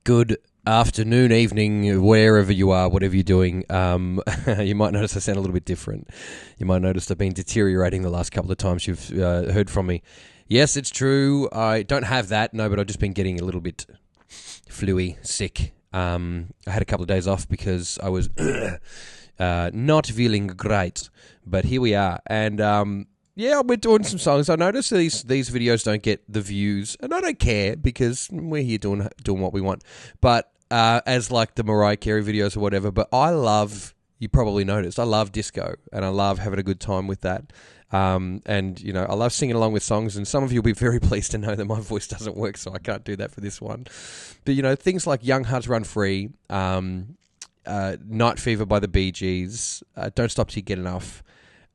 Good afternoon, evening, wherever you are, whatever you're doing. You might notice I sound a little bit different. You might notice I've been deteriorating the last couple of times you've heard from me. Yes, it's true. I don't have that, no, but I've just been getting a little bit flu-y, sick. I had a couple of days off because I was not feeling great, but here we are. And yeah, we're doing some songs. I noticed these videos don't get the views, and I don't care because we're here doing what we want. But as like the Mariah Carey videos or whatever, but I love, you probably noticed, I love disco, and I love having a good time with that. And, you know, I love singing along with songs, and some of you will be very pleased to know that my voice doesn't work, so I can't do that for this one. But, you know, things like Young Hearts Run Free, Night Fever by the Bee Gees, Don't Stop Till You Get Enough.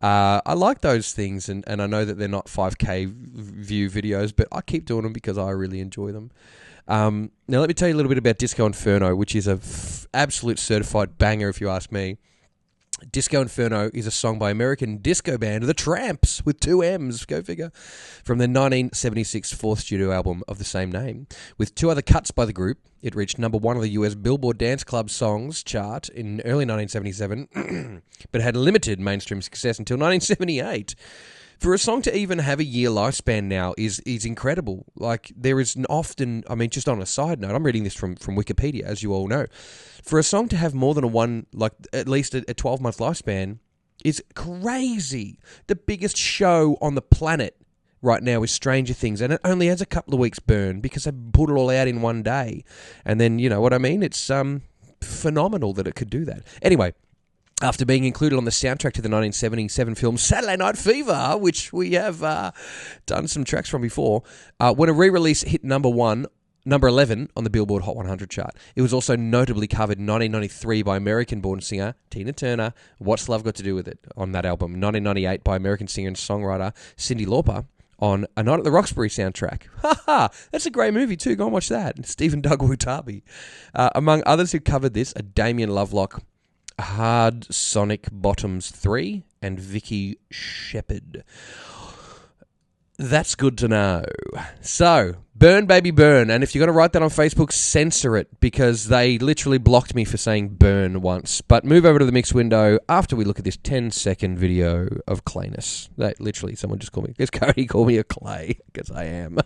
I like those things, and I know that they're not 5K view videos, but I keep doing them because I really enjoy them. Now, let me tell you a little bit about Disco Inferno, which is a absolute certified banger, if you ask me. Disco Inferno is a song by American disco band The Trammps, with 2 M's, go figure, from their 1976 fourth studio album of the same name. With 2 other cuts by the group, it reached number 1 on the US Billboard Dance Club Songs chart in early 1977, but had limited mainstream success until 1978. For a song to even have a year lifespan now is incredible. Like, there is often, I mean, just on a side note, I'm reading this from Wikipedia, as you all know. For a song to have more than at least a 12-month lifespan is crazy. The biggest show on the planet right now is Stranger Things, and it only has a couple of weeks burn because they put it all out in one day. And then, you know what I mean? It's phenomenal that it could do that. Anyway, after being included on the soundtrack to the 1977 film Saturday Night Fever, which we have done some tracks from before, when a re-release hit number 11 on the Billboard Hot 100 chart. It was also notably covered in 1993 by American-born singer Tina Turner, What's Love Got to Do With It, on that album. 1998 by American singer and songwriter Cyndi Lauper on A Night at the Roxbury soundtrack. Ha ha! That's a great movie too, go and watch that. Stephen Doug Wutabi. Among others who covered this are Damien Lovelock, Hard Sonic Bottoms 3, and Vicky Shepherd. That's good to know. So, burn, baby, burn. And if you're going to write that on Facebook, censor it, because they literally blocked me for saying burn once. But move over to the mix window after we look at this 10-second video of clayness. That literally, someone just called me, because Cody called me a clay, because I am.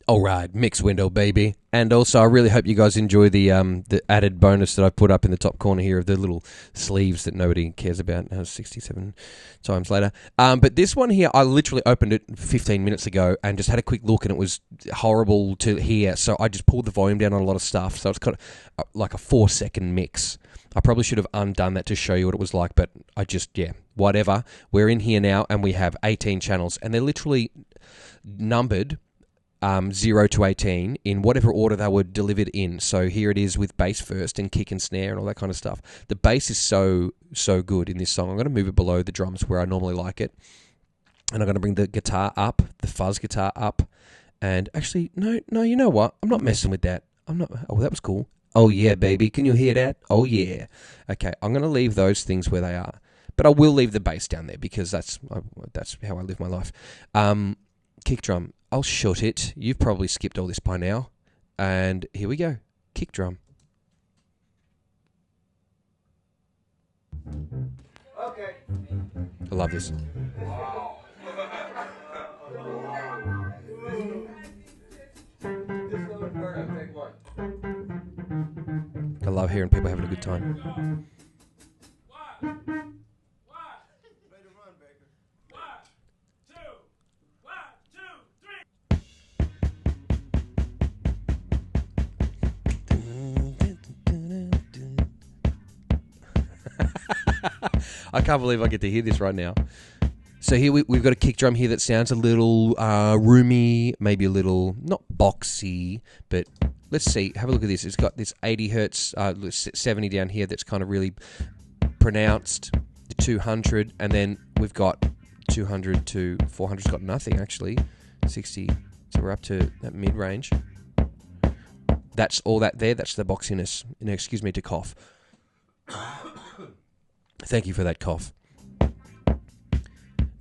All right, mix window, baby. And also, I really hope you guys enjoy the added bonus that I've put up in the top corner here of the little sleeves that nobody cares about. Now 67 times later. But this one here, I literally opened it 15 minutes ago and just had a quick look, and it was horrible to hear. So I just pulled the volume down on a lot of stuff. So it's kind of like a 4-second mix. I probably should have undone that to show you what it was like, but I just, yeah, whatever. We're in here now, and we have 18 channels, and they're literally numbered 0 to 18 in whatever order they were delivered in. So here it is with bass first and kick and snare and all that kind of stuff. The bass is so good in this song. I'm going to move it below the drums where I normally like it. And I'm going to bring the guitar up, the fuzz guitar up. And actually, no, you know what? I'm not messing with that. I'm not. Oh, that was cool. Oh, yeah, baby. Can you hear that? Oh, yeah. Okay, I'm going to leave those things where they are. But I will leave the bass down there because that's how I live my life. Kick drum. I'll shut it. You've probably skipped all this by now. And here we go. Kick drum. Okay. I love this. I love hearing people having a good time. I can't believe I get to hear this right now. So here we've got a kick drum here that sounds a little roomy, maybe a little, not boxy, but let's see. Have a look at this. It's got this 80 hertz, 70 down here that's kind of really pronounced, the 200, and then we've got 200 to 400's got nothing, actually, 60. So we're up to that mid-range. That's all that there. That's the boxiness. Excuse me to cough. Thank you for that cough.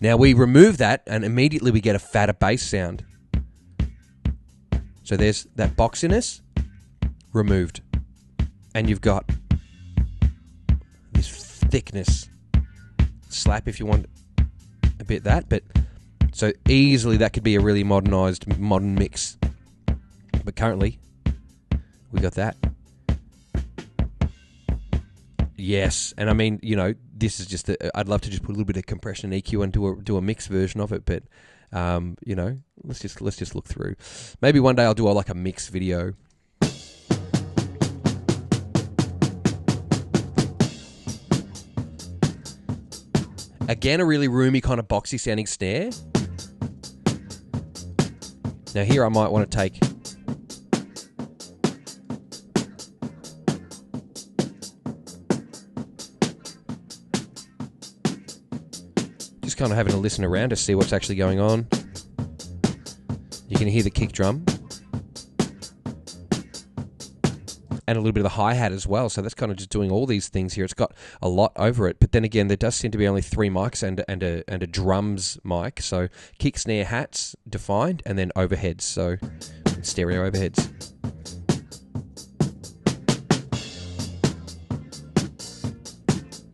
Now we remove that and immediately we get a fatter bass sound. So there's that boxiness removed. And you've got this thickness. Slap if you want a bit that, but so easily that could be a really modern mix. But currently we got that. Yes, and I mean, you know, this is just I'd love to just put a little bit of compression and EQ and do a mixed version of it, but you know, let's just look through. Maybe one day I'll do like a mix video. Again, a really roomy kind of boxy sounding snare. Now here I might want to take just kind of having a listen around to see what's actually going on. You can hear the kick drum. And a little bit of the hi-hat as well, so that's kind of just doing all these things here. It's got a lot over it, but then again, there does seem to be only 3 mics and a drums mic, so kick, snare, hats defined, and then overheads, so stereo overheads.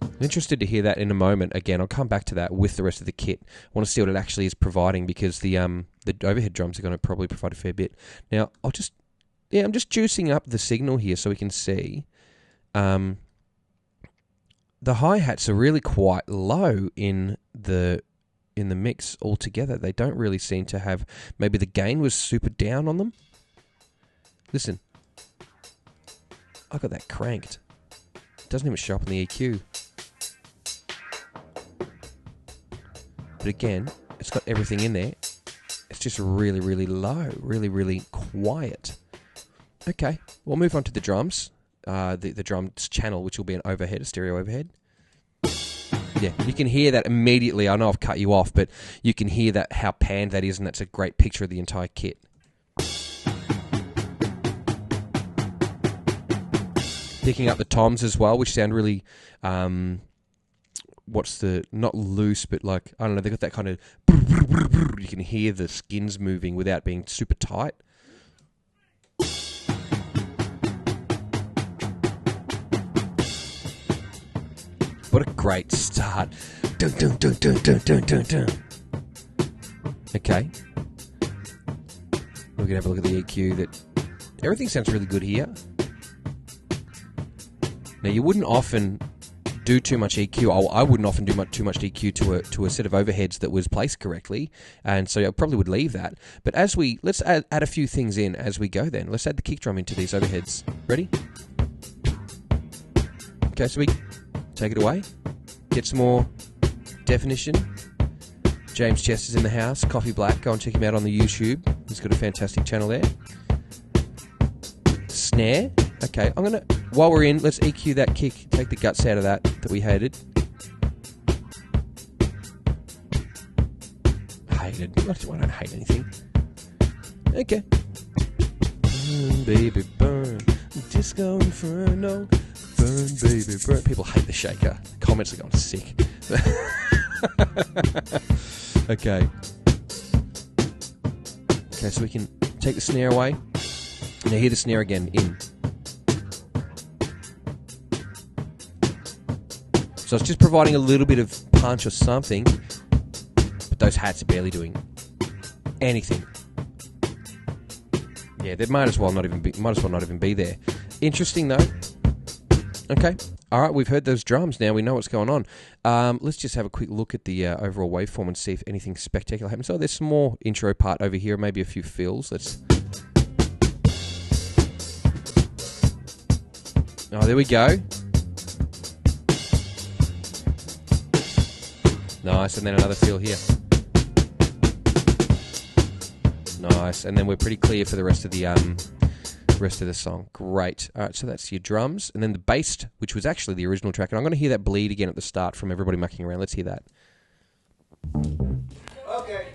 I'm interested to hear that in a moment. Again, I'll come back to that with the rest of the kit. I want to see what it actually is providing, because the overhead drums are going to probably provide a fair bit. Now, I'm just juicing up the signal here so we can see. The hi-hats are really quite low in the mix altogether. They don't really seem to have... Maybe the gain was super down on them. Listen. I got that cranked. It doesn't even show up on the EQ. But again, it's got everything in there. It's just really, really low. Really, really quiet. Okay, we'll move on to the drums. The drums channel, which will be an overhead, a stereo overhead. Yeah, you can hear that immediately. I know I've cut you off, but you can hear that how panned that is, and that's a great picture of the entire kit. Picking up the toms as well, which sound really, not loose, but like, I don't know, they've got that kind of, you can hear the skins moving without being super tight. What a great start. Dun, dun, dun, dun, dun, dun, dun, dun. Okay. We're going to have a look at the EQ. That everything sounds really good here. Now, you wouldn't often do too much EQ. I wouldn't often do too much EQ to a set of overheads that was placed correctly, and so I probably would leave that. But let's add a few things in as we go then. Let's add the kick drum into these overheads. Ready? Okay, so we... Take it away. Get some more definition. James Chester's in the house. Coffee Black. Go and check him out on the YouTube. He's got a fantastic channel there. Snare. Okay, while we're in, let's EQ that kick. Take the guts out of that we hated. Hated. I don't hate anything. Okay. Burn, baby, burn. Disco Inferno. Burn, baby, burn. People hate the shaker. Comments are going sick. Okay. Okay, so we can take the snare away. Now hear the snare again. In. So it's just providing a little bit of punch or something, but those hats are barely doing anything. Yeah, they might as well not even be there. Interesting though. Okay, all right, we've heard those drums now. We know what's going on. Let's just have a quick look at the overall waveform and see if anything spectacular happens. Oh, there's some more intro part over here, maybe a few fills. Oh, there we go. Nice, and then another fill here. Nice, and then we're pretty clear for the rest of the song. Great. All right, so that's your drums, and then the bass, which was actually the original track. And I'm going to hear that bleed again at the start from everybody mucking around. Let's hear that. Okay.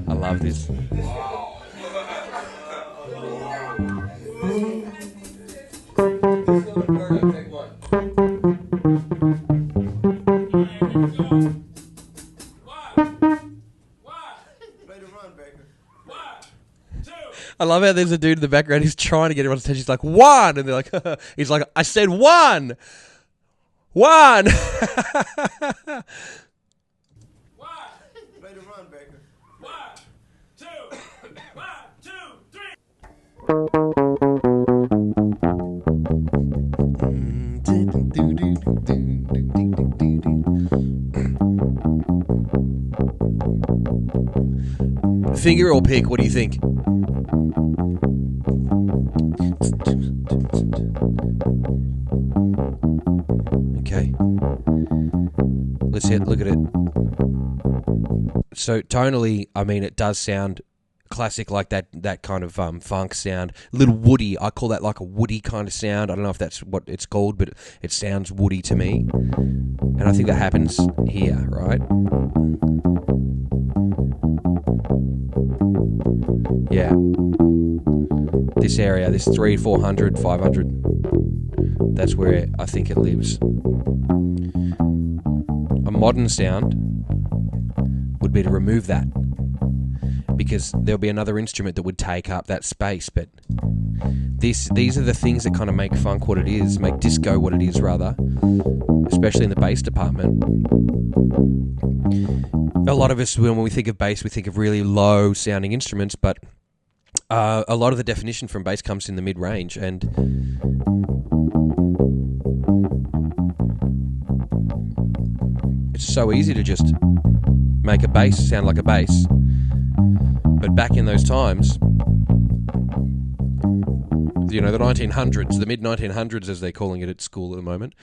I love this. love how there's a dude in the background. He's trying to get everyone's attention. He's like, 1! And they're like, he's like, I said 1! 1! Way to run, Baker. 1, 2, 1, 2, 3. Finger or pick? What do you think? Okay. Let's look at it. So tonally, I mean, it does sound classic, like that kind of funk sound. A little woody. I call that like a woody kind of sound. I don't know if that's what it's called, but it sounds woody to me. And I think that happens here, right? Yeah. This area, this 3, 400, 500, that's where I think it lives. A modern sound would be to remove that, because there'll be another instrument that would take up that space. But these are the things that kind of make funk what it is, make disco what it is, rather, especially in the bass department. A lot of us, when we think of bass, we think of really low sounding instruments, but a lot of the definition from bass comes in the mid-range, and it's so easy to just make a bass sound like a bass. But back in those times, you know, the 1900s, the mid-1900s as they're calling it at school at the moment,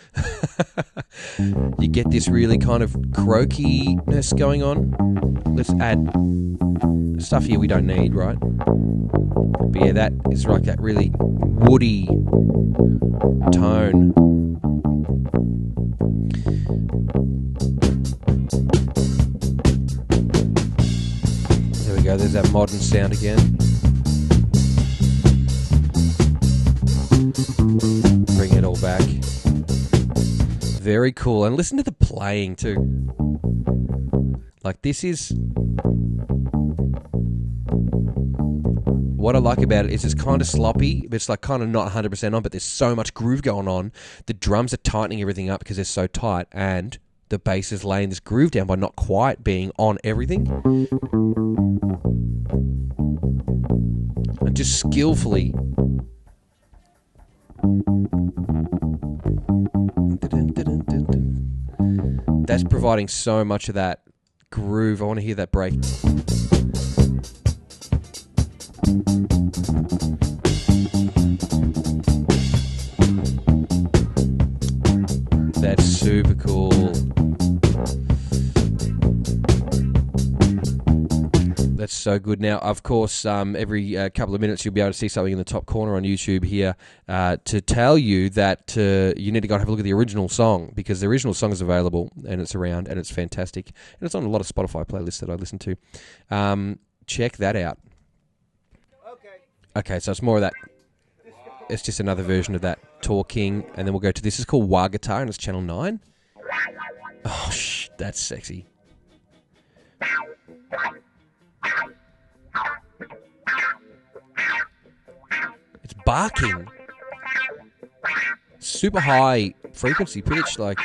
you get this really kind of croakiness going on. Let's add stuff here we don't need, right? But yeah, that is like that really woody tone. There we go, there's that modern sound again. Bring it all back. Very cool. And listen to the playing too. Like, this is... What I like about it is it's kind of sloppy, but it's like kind of not 100% on, but there's so much groove going on. The drums are tightening everything up because they're so tight, and the bass is laying this groove down by not quite being on everything. And just skillfully... That's providing so much of that groove. I want to hear that break. That's super cool. That's so good. Now, of course, every couple of minutes you'll be able to see something in the top corner on YouTube here to tell you that you need to go and have a look at the original song, because the original song is available and it's around and it's fantastic. And it's on a lot of Spotify playlists that I listen to. Check that out. Okay, so it's more of that. It's just another version of that talking, and then we'll go to this. It's called Wah Guitar, and it's channel 9. Oh, that's sexy. It's barking. Super high frequency pitch, like.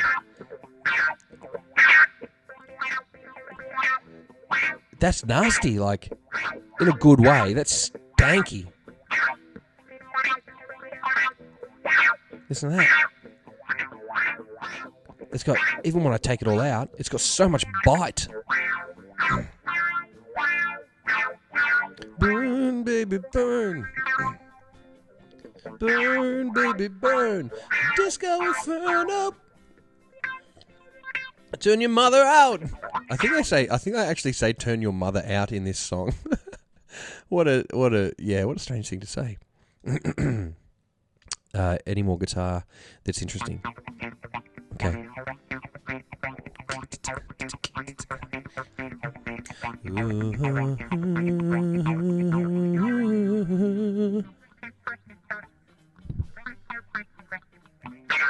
That's nasty, like, in a good way. That's stanky. Listen to that. It's got, even when I take it all out, it's got so much bite. Burn, baby, burn. Burn, baby, burn. Disco Inferno. Turn your mother out. I think I actually say turn your mother out in this song. What a strange thing to say. Any more guitar that's interesting? Okay.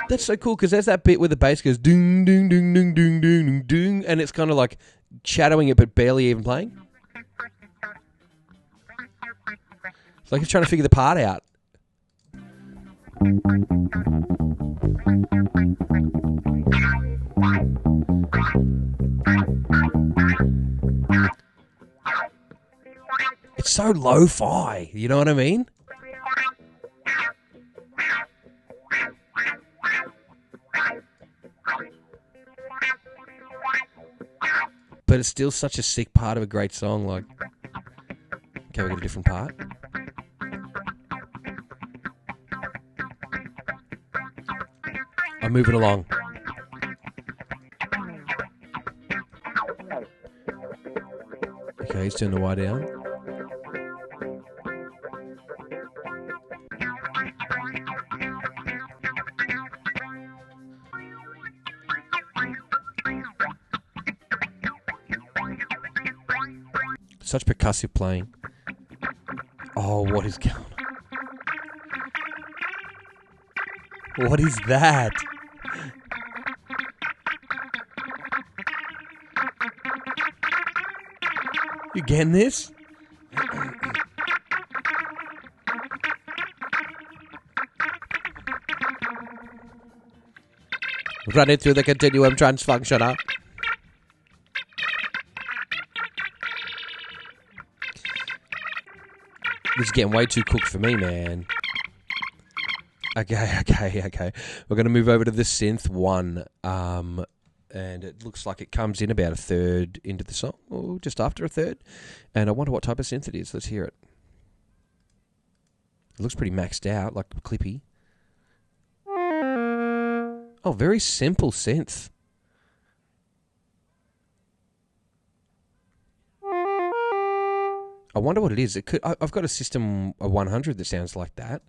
That's so cool, because there's that bit where the bass goes ding, ding, ding, ding, ding, ding, ding, and it's kind of like shadowing it but barely even playing. It's like he's trying to figure the part out. It's so lo-fi, you know what I mean? But it's still such a sick part of a great song. Like, okay, we got a different part. I move it along. Okay, he's turned the Y down. Such percussive playing. Oh, what is going on? What is that? You getting this? Running through the continuum transfunctioner. This is getting way too cooked for me, man. Okay. We're going to move over to the synth 1. And it looks like it comes in about a third into the song, or just after a third. And I wonder what type of synth it is. Let's hear it. It looks pretty maxed out, like clippy. Oh, very simple synth. I wonder what it is. It could. I've got a System 100 that sounds like that.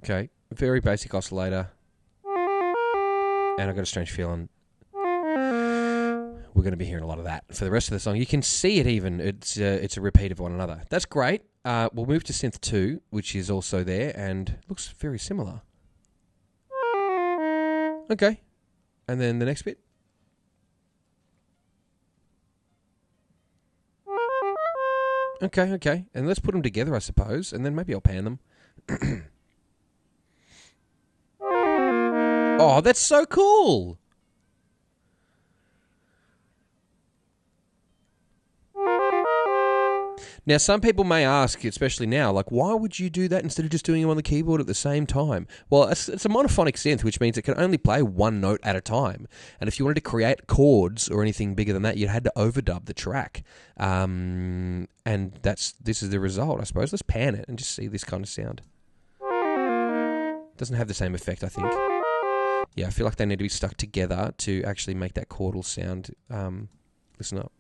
Okay, very basic oscillator. And I've got a strange feeling we're going to be hearing a lot of that for the rest of the song. You can see it even. It's a repeat of one another. That's great. We'll move to Synth 2, which is also there and looks very similar. Okay. And then the next bit. Okay. And let's put them together, I suppose, and then maybe I'll pan them. Oh, that's so cool! Now, some people may ask, especially now, like, why would you do that instead of just doing them on the keyboard at the same time? Well, it's a monophonic synth, which means it can only play one note at a time. And if you wanted to create chords or anything bigger than that, you had to overdub the track. And this is the result, I suppose. Let's pan it and just see this kind of sound. Doesn't have the same effect, I think. Yeah, I feel like they need to be stuck together to actually make that chordal sound. Listen up.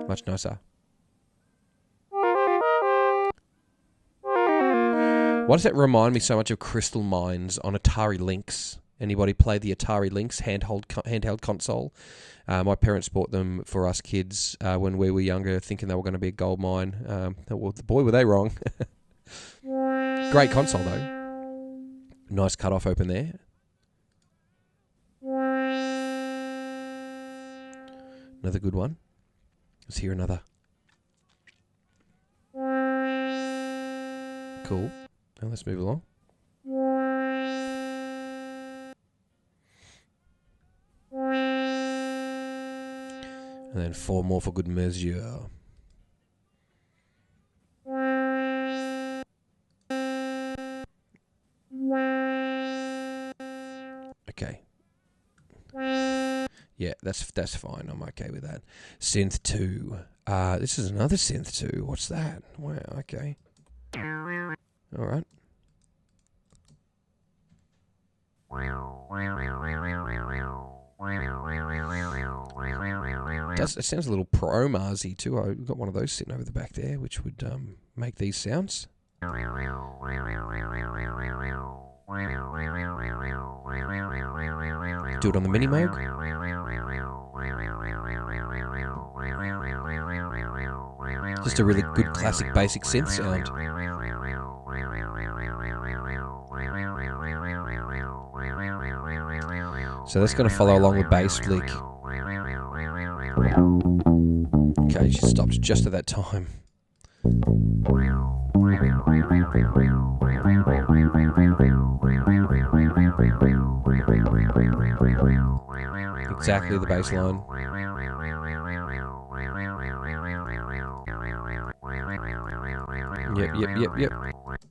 Much nicer. Why does that remind me so much of Crystal Mines on Atari Lynx? Anybody play the Atari Lynx handheld console? My parents bought them for us kids when we were younger, thinking they were going to be a gold mine. Well, boy, were they wrong. Great console, though. Nice cut-off open there. Another good one. Let's hear another. Cool. Now let's move along. And then 4 more for good measure. Okay. Yeah, that's fine. I'm okay with that. Synth 2. This is another Synth 2. What's that? Wow, okay. All right. It sounds a little pro-Marsy too. I've got one of those sitting over the back there, which would make these sounds. Do it on the Minogue. Just a really good classic basic synth sound. So that's going to follow along the bass lick. Okay, she stops just at that time. Exactly the bass line. Yep.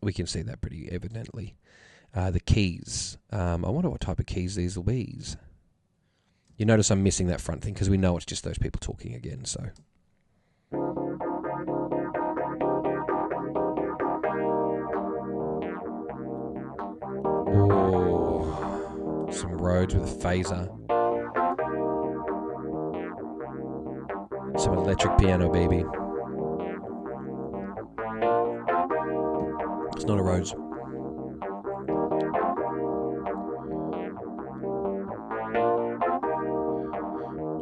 We can see that pretty evidently. The keys. I wonder what type of keys these will be. You notice I'm missing that front thing because we know it's just those people talking again, so. Oh, some Rhodes with a phaser. Some electric piano, baby. It's not a Rhodes.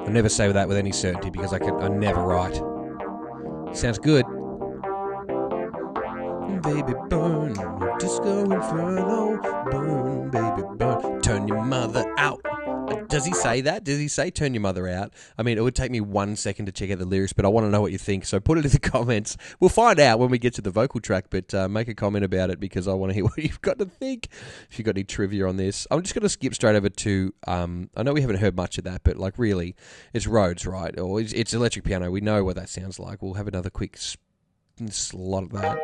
I never say that with any certainty because I never write. Sounds good. Baby burn, disco inferno, burn, baby burn, turn your mother out. Does he say that? Does he say turn your mother out? I mean, it would take me 1 second to check out the lyrics, but I want to know what you think, so put it in the comments. We'll find out when we get to the vocal track, but make a comment about it because I want to hear what you've got to think. If you've got any trivia on this. I'm just going to skip straight over to, I know we haven't heard much of that, but like really, it's Rhodes, right? Or it's electric piano. We know what that sounds like. We'll have another quick slot of that.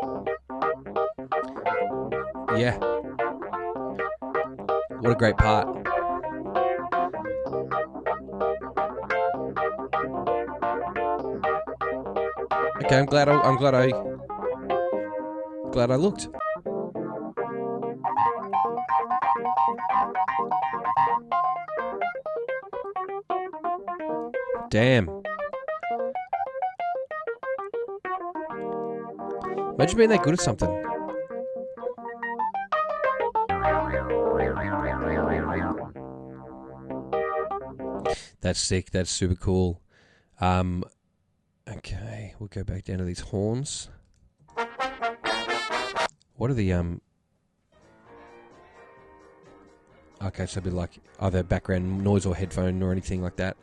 Yeah. What a great part. Okay, I'm glad I looked. Damn. Imagine being that good at something. That's sick. That's super cool. Okay, we'll go back down to these horns. What are the Okay, so it'd be like either background noise or headphone or anything like that.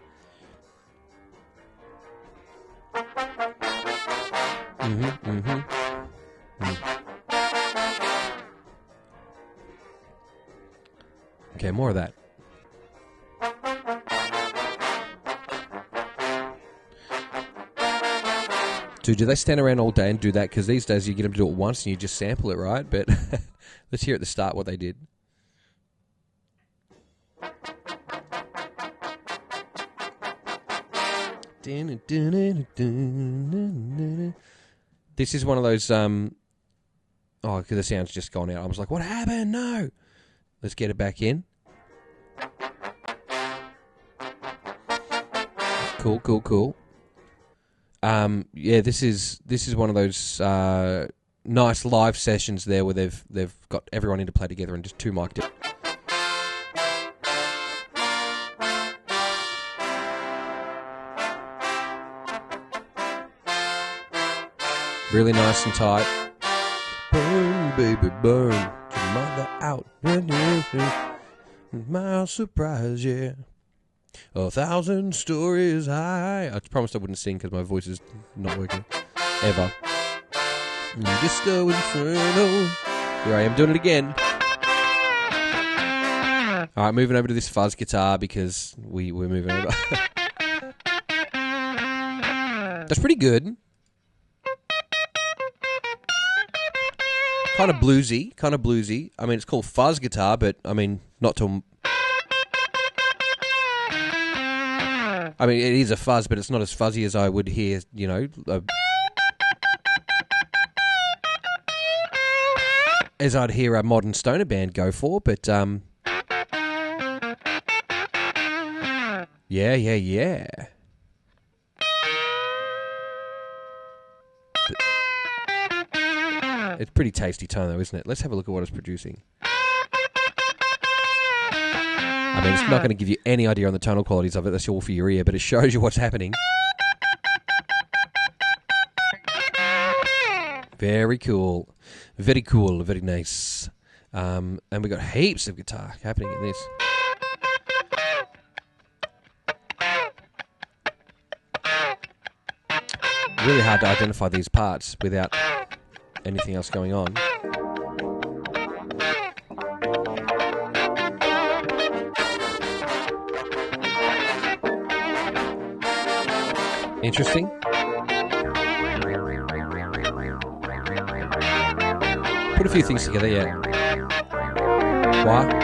Okay, more of that. Dude, do they stand around all day and do that? Because these days you get them to do it once and you just sample it, right? But let's hear at the start what they did. This is one of those... oh, because the sound's just gone out. I was like, what happened? No! Let's get it back in. Cool. Yeah, this is one of those nice live sessions there where they've got everyone in to play together and just two mic'd it. Really nice and tight. Burn, baby, burn. Your mother out. My surprise, yeah. 1,000 stories high. I promised I wouldn't sing because my voice is not working. Ever. Disco Inferno. Here I am doing it again. Alright, moving over to this fuzz guitar because we're moving over. That's pretty good. Kind of bluesy. I mean, it's called fuzz guitar, but I mean, not to... I mean, it is a fuzz, but it's not as fuzzy as I would hear, you know, as I'd hear a modern stoner band go for, but, yeah. It's a pretty tasty tone, though, isn't it? Let's have a look at what it's producing. I mean, it's not going to give you any idea on the tonal qualities of it. That's all for your ear, but it shows you what's happening. Very cool. Very cool. Very nice. And we got heaps of guitar happening in this. really hard to identify these parts without anything else going on. Interesting. Put a few things together, yeah. Why?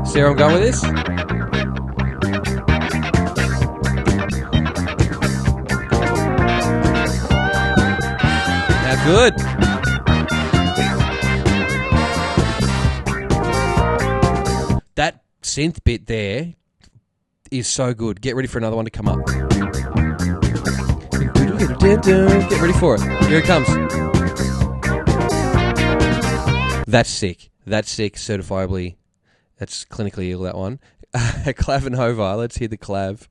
See where I'm going with this? Now good. That synth bit there is so good. Get ready for another one to come up. Get ready for it. Here it comes. That's sick. That's sick, certifiably. That's clinically ill, that one. Clavinova. Let's hear the clav.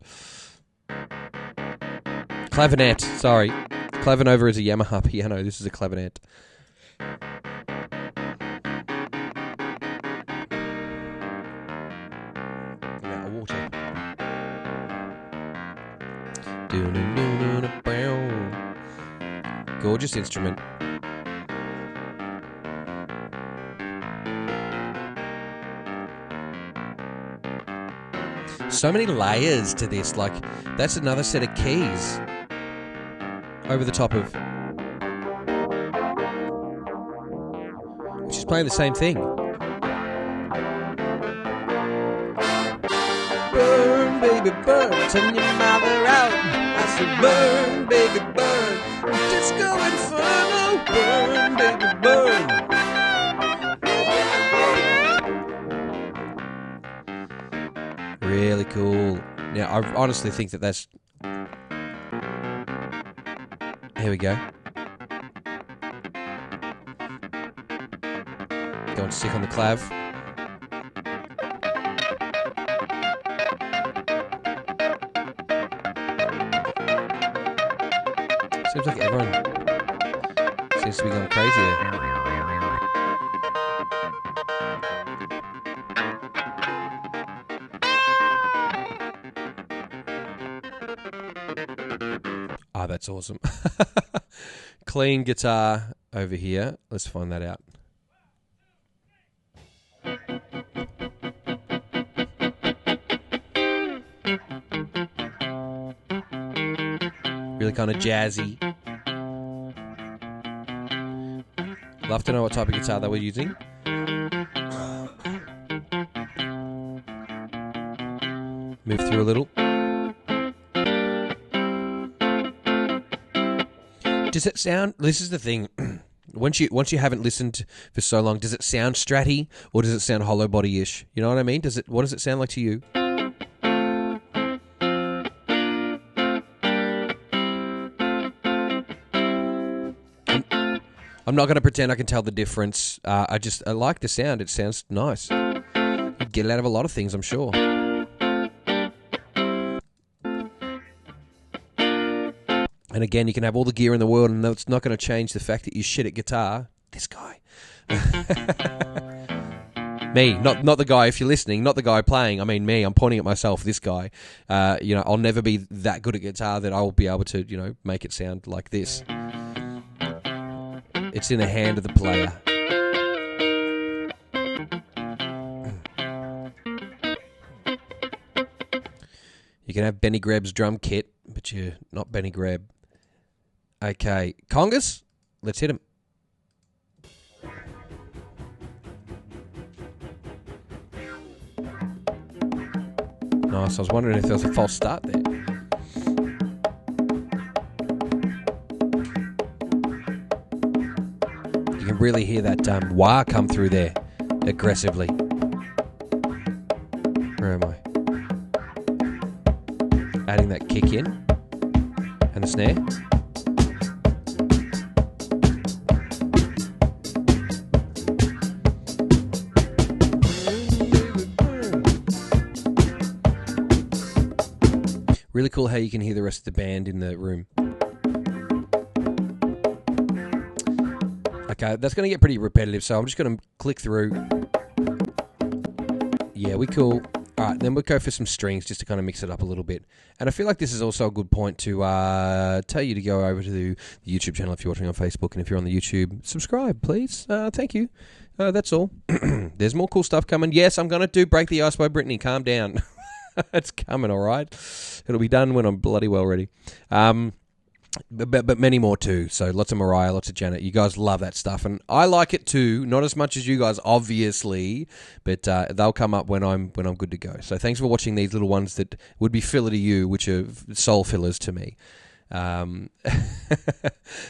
Clavinet. Sorry. Clavinova is a Yamaha piano. This is a clavinet. Now, water. Gorgeous instrument. So many layers to this. Like, that's another set of keys over the top of, which is playing the same thing. Burn, baby, burn, turn your mother out. I said, burn, baby, burn. Disco Inferno, burn, baby, burn. Really cool. Now, I honestly think that that's... Here we go. Going sick on the clav. Seems like everyone seems to be going crazy there. Oh, that's awesome. Clean guitar over here. Let's find that out. Really kind of jazzy. Love to know what type of guitar they were using. Move through a little. Does it sound... This is the thing. Once you haven't listened for so long, does it sound stratty or does it sound hollow body-ish? You know what I mean? What does it sound like to you? I'm not going to pretend I can tell the difference. I like the sound. It sounds nice. You get it out of a lot of things, I'm sure. And again, you can have all the gear in the world and it's not going to change the fact that you're shit at guitar. This guy. Me, not the guy, if you're listening, not the guy playing. I mean me, I'm pointing at myself, this guy. I'll never be that good at guitar that I'll be able to, make it sound like this. It's in the hand of the player. You can have Benny Greb's drum kit, but you're not Benny Greb. Okay, congas, let's hit him. Nice, I was wondering if there was a false start there. You can really hear that wah come through there aggressively. Where am I? Adding that kick in and the snare. Really cool how you can hear the rest of the band in the room. Okay, that's going to get pretty repetitive, so I'm just going to click through Yeah, we cool. All right, then we'll go for some strings just to kind of mix it up a little bit. And I feel like this is also a good point to tell you to go over to the YouTube channel if you're watching on Facebook. And if you're on the YouTube, subscribe, please. Thank you. That's all. There's more cool stuff coming. Yes, I'm going to do Break the Ice by Britney. Calm down. It's coming, all right? It'll be done when I'm bloody well ready. But many more too. So lots of Mariah, lots of Janet. You guys love that stuff, and I like it too. Not as much as you guys, obviously, but they'll come up when I'm good to go. So thanks for watching these little ones that would be filler to you, which are soul fillers to me.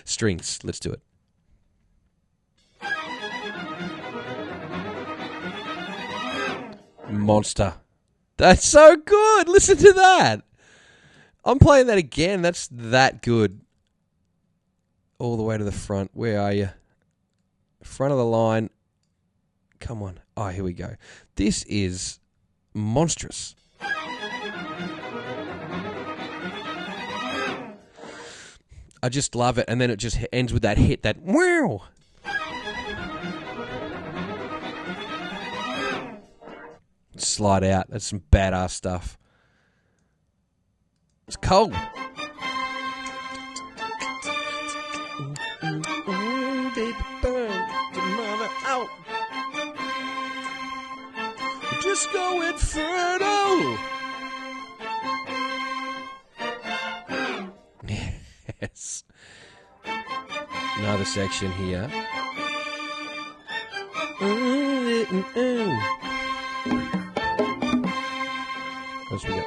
Strings. Let's do it. Monster. That's so good. Listen to that. I'm playing that again. That's that good. All the way to the front. Where are you? Front of the line. Come on. Oh, here we go. This is monstrous. I just love it. And then it just ends with that hit, that wow. Slide out. That's some badass stuff. It's cold. Baby, burn your mother out. Just go Inferno. Yes. Another section here. What's we got?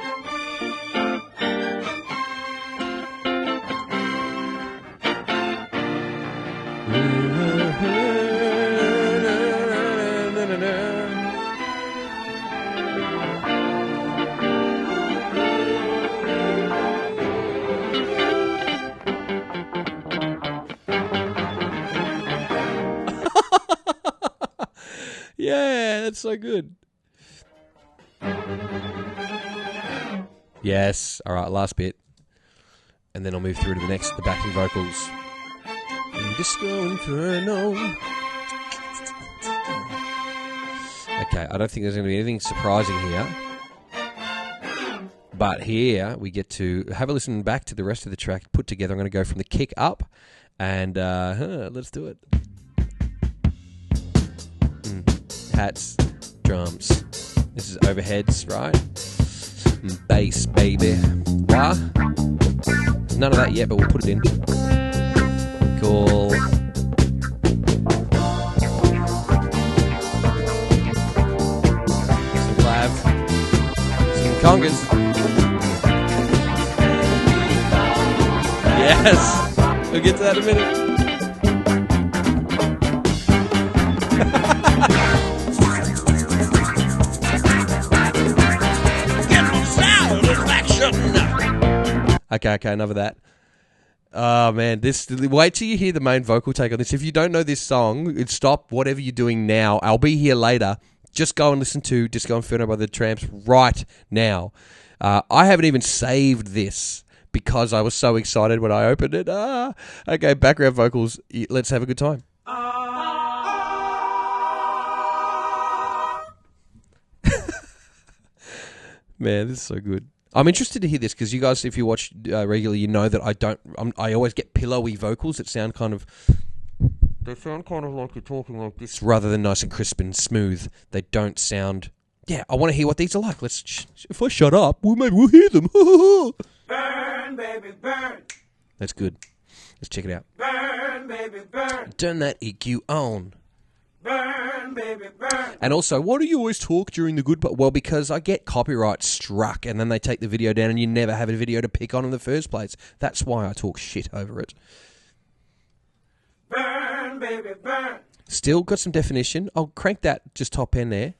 Yeah, that's so good. Yes. All right, last bit. And then I'll move through to the backing vocals. Disco Inferno. Okay, I don't think there's going to be anything surprising here. But here we get to have a listen back to the rest of the track put together. I'm going to go from the kick up, and let's do it. Hats, drums. This is overheads, right? Bass, baby. Wah. None of that yet, but we'll put it in. Cool. Some clav. Some congas. Yes. We'll get to that in a minute. Okay, enough of that. Oh man, wait till you hear the main vocal take on this. If you don't know this song, stop whatever you're doing now. I'll be here later. Just go and listen to Disco Inferno by the Trammps right now. I haven't even saved this because I was so excited when I opened it. Okay, background vocals. Let's have a good time. Man, this is so good. I'm interested to hear this because you guys, if you watch regularly, you know that I always get pillowy vocals that sound kind of. They sound kind of like you're talking like this rather than nice and crisp and smooth. They don't sound. Yeah, I want to hear what these are like. If I shut up, maybe we'll hear them. Burn, baby, burn. That's good. Let's check it out. Burn, baby, burn. Turn that EQ on. Burn, baby, burn. And also, why do you always talk during the good part? Well, because I get copyright struck and then they take the video down and you never have a video to pick on in the first place. That's why I talk shit over it. Burn, baby, burn. Still got some definition. I'll crank that just top end there.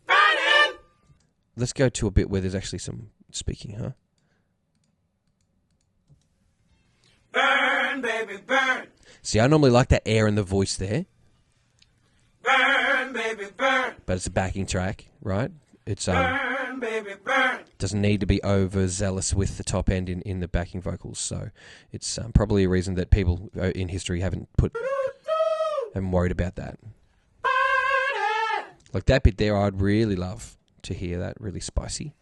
Burning. Let's go to a bit where there's actually some speaking, huh? Burn, baby, burn. See, I normally like that air in the voice there. Burn, baby, burn. But it's a backing track, right? It's Burn, baby, burn. doesn't need to be overzealous with the top end in the backing vocals. So it's probably a reason that people in history haven't worried about that. Like that bit there, I'd really love to hear that really spicy.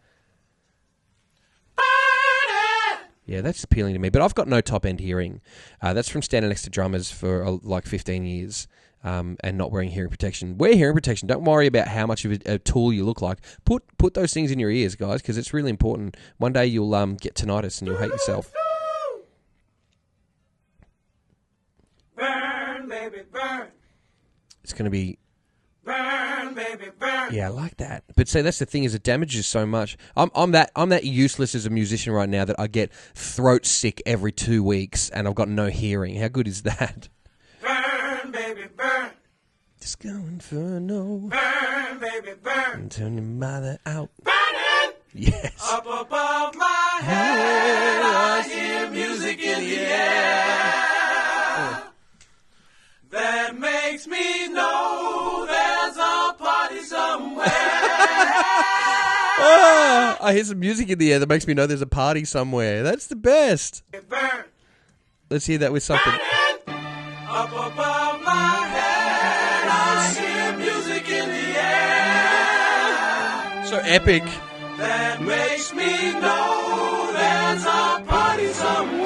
Yeah, that's appealing to me. But I've got no top-end hearing. That's from standing next to drummers for like 15 years and not wearing hearing protection. Wear hearing protection. Don't worry about how much of a tool you look like. Put those things in your ears, guys, because it's really important. One day you'll get tinnitus and you'll hate yourself. Burn, baby, burn. It's going to be... Burn, baby, burn. Yeah, I like that. But see, that's the thing is it damages so much. I'm that useless as a musician right now that I get throat sick every 2 weeks and I've got no hearing. How good is that? Burn, baby, burn. Disco Inferno. Burn, baby, burn. And turn your mother out. Burning. Yes. Up above my head, I hear music in the air. That makes me know there's a party somewhere. Oh, I hear some music in the air that makes me know there's a party somewhere. That's the best. Burn. Let's hear that with something. Burning. Up above my head, I hear music in the air. So epic. That makes me know there's a party somewhere.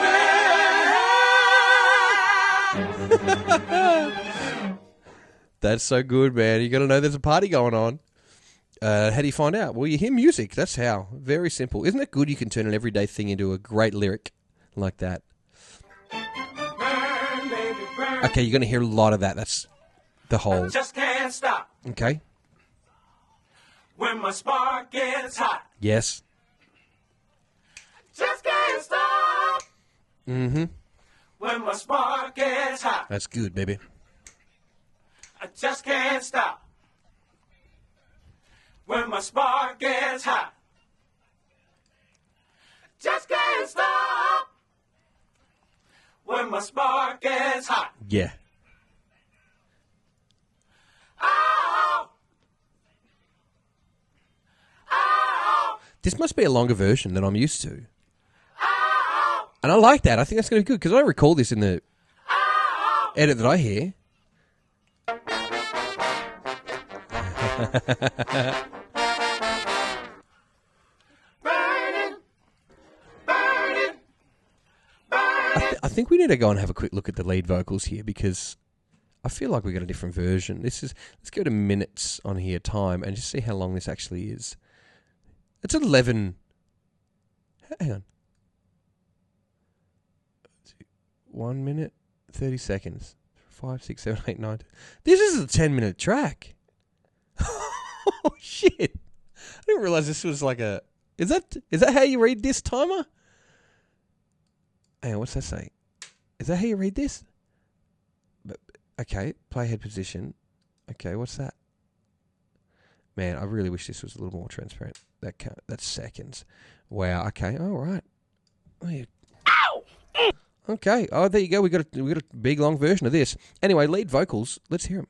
That's so good, man. You got to know there's a party going on. How do you find out? Well, you hear music. That's how. Very simple. Isn't it good you can turn an everyday thing into a great lyric like that? Burn, baby, burn. Okay, you're going to hear a lot of that. That's the whole... Just can't stop Okay. when my spark gets hot. Yes. Just can't stop Mm-hmm. when my spark gets hot. That's good, baby. I just can't stop when my spark gets hot. Just can't stop when my spark gets hot. Yeah. Ow! Ow! This must be a longer version than I'm used to. Ow! And I like that. I think that's going to be good because I don't recall this in the Ow! edit that I hear. Burning, burning, burning. I think we need to go and have a quick look at the lead vocals here because I feel like we got a different version. Let's go to minutes on here, time, and just see how long this actually is. It's 11. Hang on. 1 minute, 30 seconds. 5, 6, 7, 8, 9. This is a 10-minute track. Oh shit! I didn't realize this was like a. Is that how you read this timer? Hang on, what's that say? Is that how you read this? Okay, play head position. Okay, what's that? Man, I really wish this was a little more transparent. That's seconds. Wow. Okay. All right. Oh, yeah. Ow! Okay. Oh, there you go. We got a big long version of this. Anyway, lead vocals. Let's hear them.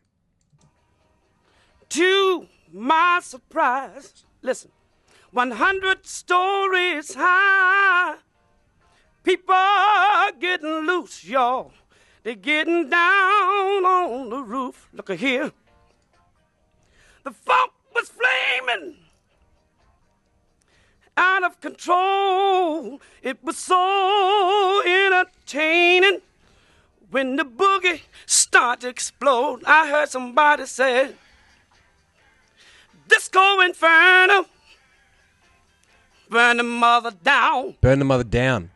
To my surprise, listen, 100 stories high, people are getting loose, y'all. They're getting down on the roof. Look here. The funk was flaming, out of control. It was so entertaining. When the boogie started to explode, I heard somebody say, Disco Inferno, burn the mother down. Burn the mother down.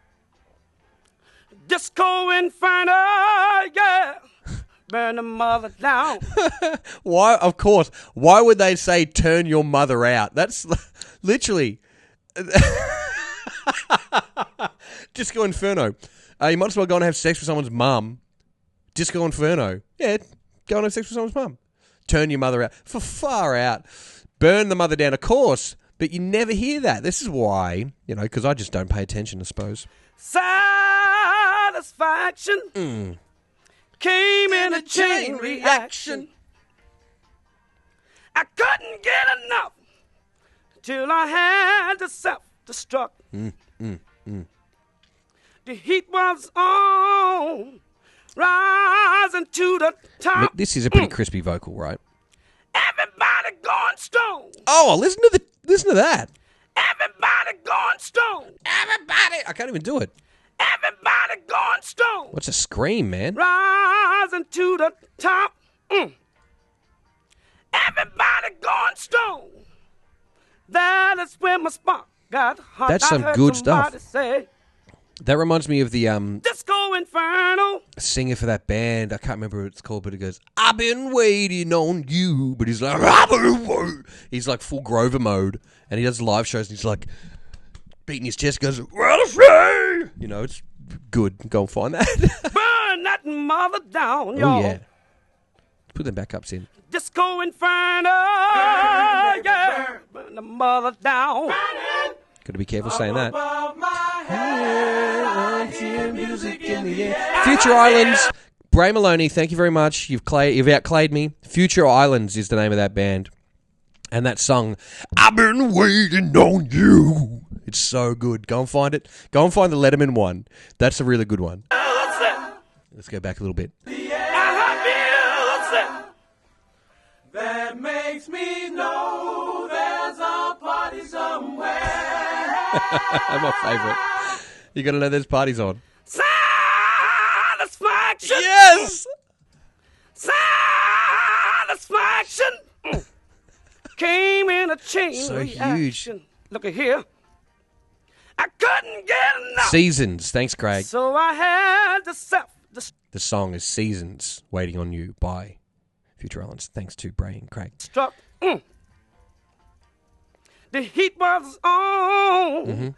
Disco Inferno, yeah, burn the mother down. Why? Of course. Why would they say turn your mother out? That's literally Disco Inferno. You might as well go and have sex with someone's mum. Disco Inferno. Yeah, go and have sex with someone's mum. Turn your mother out. For far out. Burn the mother down, of course, but you never hear that. This is why, because I just don't pay attention, I suppose. Satisfaction came in a chain reaction. I couldn't get enough till I had to self-destruct. The heat was on, rising to the top. This is a pretty crispy vocal, right? Everybody go going stone. Oh, listen to that. Everybody going stone. Everybody. I can't even do it. Everybody going stone. What's a scream, man? Rising to the top. Everybody going stone. That is where my spark got hot. That's some good stuff. Say, That reminds me of the Disco Inferno. singer for that band. I can't remember what it's called, but he goes, "I've been waiting on you." But he's like, "I've been waiting." He's like full Grover mode, and he does live shows, and he's like beating his chest. Goes, "Well, say," you know, it's good. Go and find that. Burn that mother down, y'all. Oh yeah. Put them backups in. Disco Inferno. Yeah. Burn the mother down. Got to be careful saying that. Above my head, I hear music in the air. Future Islands. Bray Maloney, thank you very much. You've outclayed me. Future Islands is the name of that band. And that song, "I've been waiting on you." It's so good. Go and find it. Go and find the Letterman one. That's a really good one. Let's go back a little bit. That makes me know there's a party somewhere. My favourite. You got to know there's parties on. Satisfaction. Yes! Satisfaction. Came in a chain So reaction. huge. Look at here. I couldn't get enough. Seasons. Thanks, Craig. So I had to self-destruct. The song is Seasons, Waiting on You by Future Islands. Thanks to Bray and Craig. The heat was on.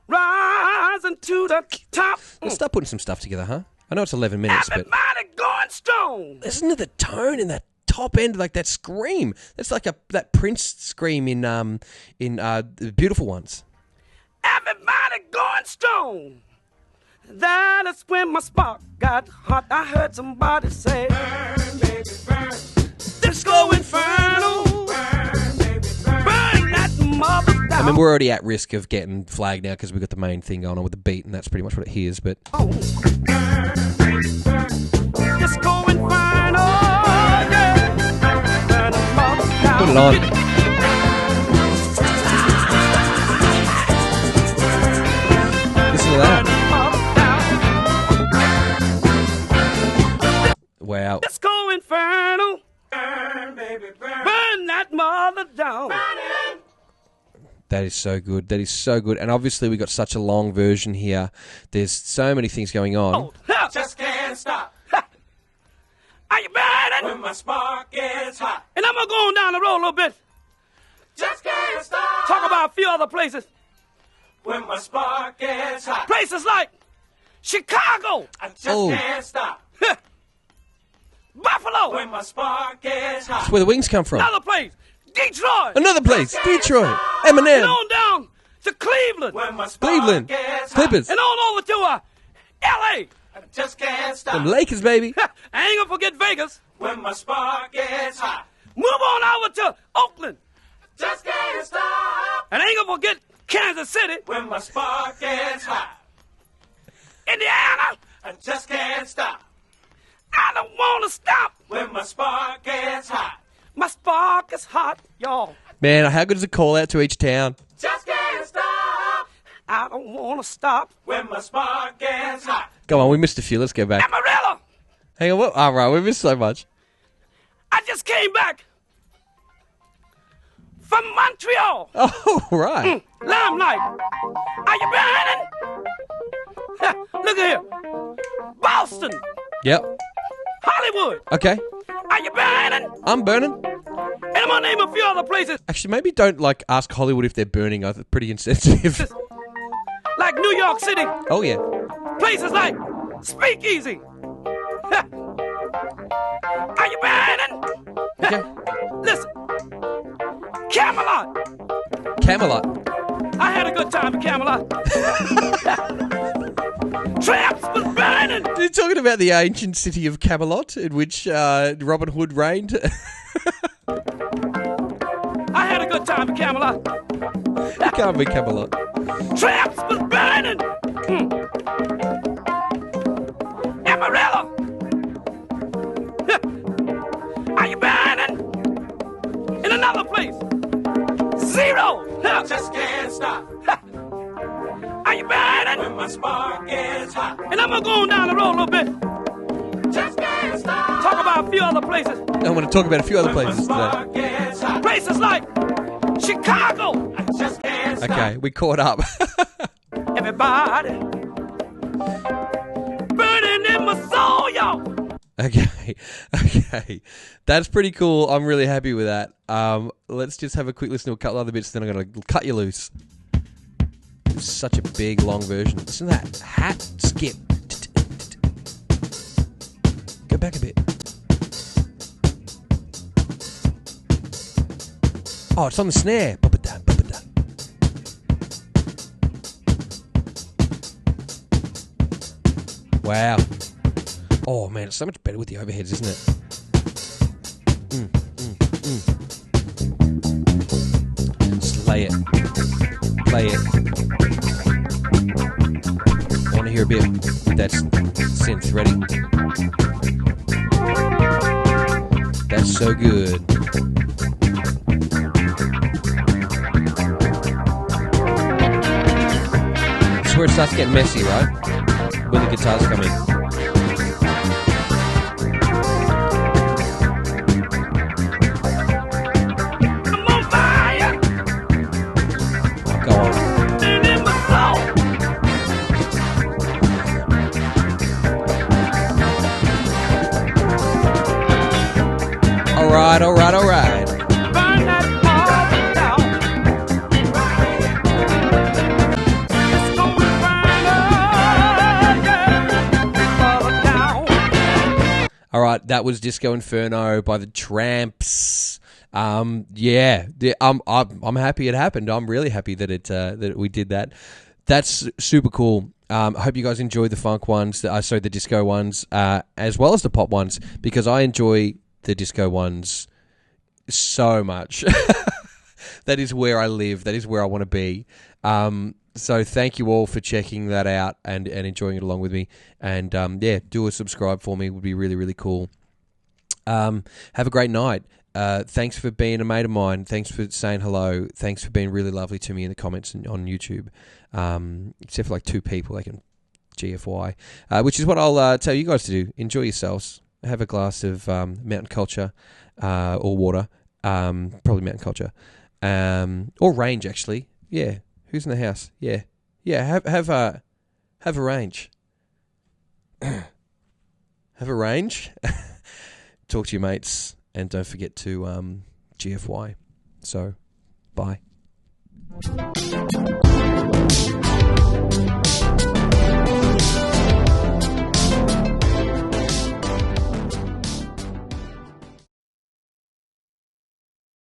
Rising to the top. Let's start putting some stuff together, huh? I know it's 11 minutes, but Everybody going stone. listen to the tone in that top end, like that scream. That's like that Prince scream in The Beautiful Ones. Everybody going stone. That is when my spark got hot. I heard somebody say, "Burn, baby, burn." Disco Inferno. Burn, baby, burn. Burn that mother down. I mean, we're already at risk of getting flagged now because we've got the main thing going on with the beat, and that's pretty much what it hears, but... Burn, baby, burn. Disco Inferno. Yeah. Burn that mother down. Put it on. Listen to that. Wow. Disco Inferno. Burn, baby, burn. Burn that mother down. That is so good. That is so good. And obviously we got such a long version here. There's so many things going on. Just can't stop Are you burning? when my spark gets hot. And I'm going to go on down the road a little bit. Just can't stop Talk about a few other places. when my spark gets hot. Places like Chicago, I just Oh. can't stop Buffalo, when my spark gets hot. That's where the wings come from. another place, Detroit, Another place, Detroit, and Eminem, on down to Cleveland, When my spark Cleveland, gets hot. Clippers, and on over to L.A. I just can't stop them Lakers, baby. I ain't going to forget Vegas. when my spark gets hot. Move on over to Oakland, Just can't stop and I ain't going to forget Kansas City, when my spark gets hot. Indiana. I just can't stop I don't want to stop. when my spark gets hot. My spark is hot, y'all. Man, how good is a call out to each town? Just can't stop I don't want to stop. when my spark gets hot. Come on, we missed a few. Let's go back. Amarillo, Hang on, what? All right, we missed so much. I just came back from Montreal. Oh, right. Limelight. Are you burning? Look at here. Boston. Yep. Hollywood. Okay. Are you burning? I'm burning. And I'm gonna name a few other places Actually, maybe don't ask Hollywood if they're burning. I think pretty insensitive. like New York City. Oh yeah. Places like Speakeasy. Are you burning? Okay. Listen. Camelot. Camelot. I had a good time in Camelot. Trammps was burning. You're talking about the ancient city of Camelot, in which Robin Hood reigned. I had a good time in Camelot. It can't be Camelot. Trammps was burning. Amarillo. Are you burning? In another place. place. Zero. I just can't stop. Are you bad? When my spark gets hot. And I'm gonna go on down the road a little bit. Just can't stop. Talk about a few other places. I want to talk about a few other places today. Spark gets hot. Places like Chicago. I just can't stop. Okay, we caught up. Everybody burning in my soul, y'all. Okay. That's pretty cool. I'm really happy with that. Let's just have a quick listen to a couple other bits, then I'm going to cut you loose. It's such a big, long version. Listen to that. Hat skip. Go back a bit. Oh, it's on the snare. Wow. Oh, man, it's so much better with the overheads, isn't it? Just lay it. Play it. I want to hear a bit. That's synth. Ready? That's so good. This is where it starts getting messy, right? When the guitars come in. I'm on fire. Go on. And in my soul. All right. Burn that all down. It's going down. All right, that was Disco Inferno by the Trammps. I'm happy it happened. I'm really happy that that we did that. That's super cool. I hope you guys enjoyed the funk ones, the disco ones, as well as the pop ones, because I enjoy the disco ones so much. That is where I live. That is where I want to be. So thank you all for checking that out and enjoying it along with me. And do a subscribe for me. It would be really, really cool. Have a great night. Thanks for being a mate of mine. Thanks for saying hello. Thanks for being really lovely to me in the comments on YouTube. Except for like 2 people, like in GFY, which is what I'll tell you guys to do. Enjoy yourselves. Have a glass of Mountain Culture or water. Probably Mountain Culture. Or Range, actually. Yeah. Who's in the house? Yeah. Have a range. Have a range. Talk to your mates, and don't forget to GFY. So, bye.